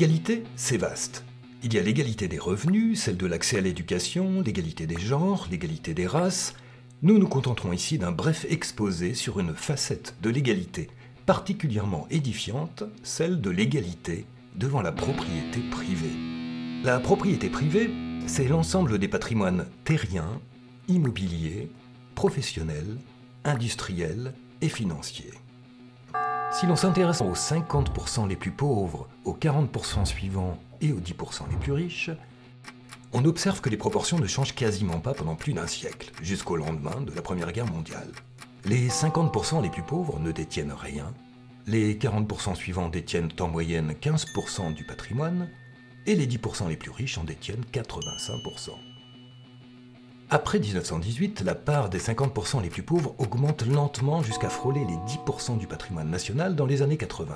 L'égalité, c'est vaste. Il y a l'égalité des revenus, celle de l'accès à l'éducation, l'égalité des genres, l'égalité des races. Nous nous contenterons ici d'un bref exposé sur une facette de l'égalité particulièrement édifiante, celle de l'égalité devant la propriété privée. La propriété privée, c'est l'ensemble des patrimoines terriens, immobiliers, professionnels, industriels et financiers. Si l'on s'intéresse aux 50% les plus pauvres, aux 40% suivants et aux 10% les plus riches, on observe que les proportions ne changent quasiment pas pendant plus d'un siècle, jusqu'au lendemain de la Première Guerre mondiale. Les 50% les plus pauvres ne détiennent rien, les 40% suivants détiennent en moyenne 15% du patrimoine, et les 10% les plus riches en détiennent 85%. Après 1918, la part des 50% les plus pauvres augmente lentement jusqu'à frôler les 10% du patrimoine national dans les années 80.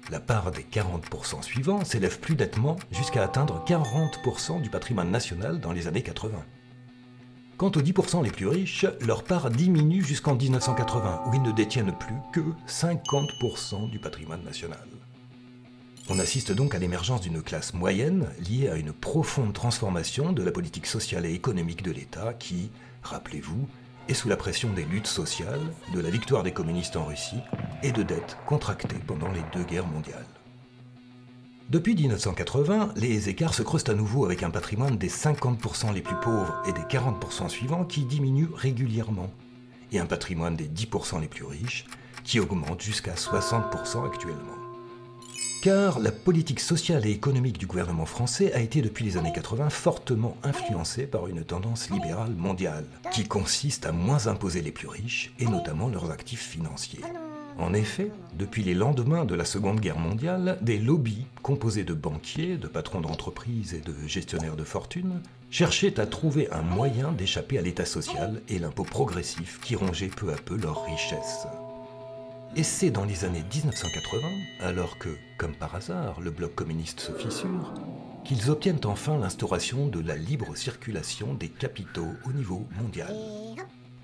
La part des 40% suivants s'élève plus nettement jusqu'à atteindre 40% du patrimoine national dans les années 80. Quant aux 10% les plus riches, leur part diminue jusqu'en 1980, où ils ne détiennent plus que 50% du patrimoine national. On assiste donc à l'émergence d'une classe moyenne liée à une profonde transformation de la politique sociale et économique de l'État qui, rappelez-vous, est sous la pression des luttes sociales, de la victoire des communistes en Russie et de dettes contractées pendant les deux guerres mondiales. Depuis 1980, les écarts se creusent à nouveau avec un patrimoine des 50% les plus pauvres et des 40% suivants qui diminue régulièrement, et un patrimoine des 10% les plus riches qui augmente jusqu'à 60% actuellement. Car la politique sociale et économique du gouvernement français a été depuis les années 80 fortement influencée par une tendance libérale mondiale, qui consiste à moins imposer les plus riches, et notamment leurs actifs financiers. En effet, depuis les lendemains de la Seconde Guerre mondiale, des lobbies composés de banquiers, de patrons d'entreprises et de gestionnaires de fortune cherchaient à trouver un moyen d'échapper à l'État social et l'impôt progressif qui rongeait peu à peu leurs richesses. Et c'est dans les années 1980, alors que, comme par hasard, le bloc communiste se fissure, qu'ils obtiennent enfin l'instauration de la libre circulation des capitaux au niveau mondial.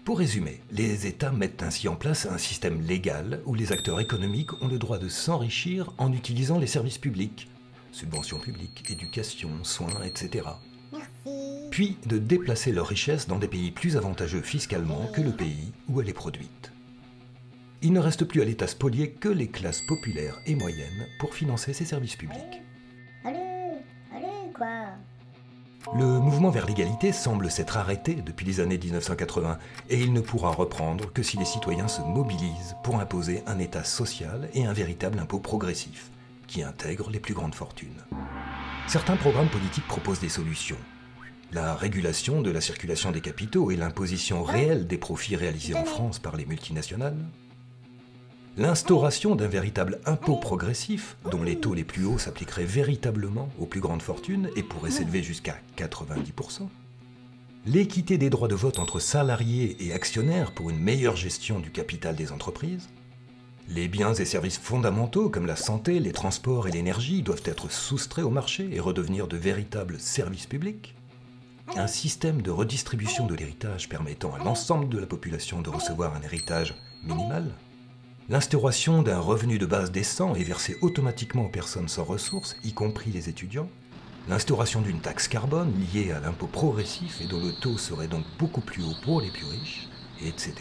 Pour résumer, les États mettent ainsi en place un système légal où les acteurs économiques ont le droit de s'enrichir en utilisant les services publics, subventions publiques, éducation, soins, etc. Puis de déplacer leur richesse dans des pays plus avantageux fiscalement que le pays où elle est produite. Il ne reste plus à l'État spolié que les classes populaires et moyennes pour financer ces services publics. Allez, quoi. Le mouvement vers l'égalité semble s'être arrêté depuis les années 1980 et il ne pourra reprendre que si les citoyens se mobilisent pour imposer un État social et un véritable impôt progressif qui intègre les plus grandes fortunes. Certains programmes politiques proposent des solutions. La régulation de la circulation des capitaux et l'imposition réelle des profits réalisés en France par les multinationales. L'instauration d'un véritable impôt progressif, dont les taux les plus hauts s'appliqueraient véritablement aux plus grandes fortunes et pourraient s'élever jusqu'à 90%. L'équité des droits de vote entre salariés et actionnaires pour une meilleure gestion du capital des entreprises. Les biens et services fondamentaux comme la santé, les transports et l'énergie doivent être soustraits au marché et redevenir de véritables services publics. Un système de redistribution de l'héritage permettant à l'ensemble de la population de recevoir un héritage minimal. L'instauration d'un revenu de base décent et versé automatiquement aux personnes sans ressources, y compris les étudiants. L'instauration d'une taxe carbone liée à l'impôt progressif et dont le taux serait donc beaucoup plus haut pour les plus riches, etc.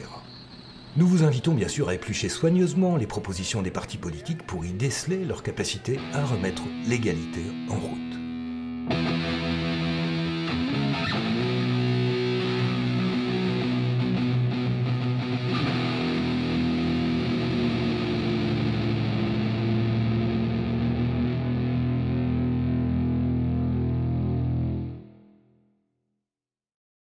Nous vous invitons bien sûr à éplucher soigneusement les propositions des partis politiques pour y déceler leur capacité à remettre l'égalité en route.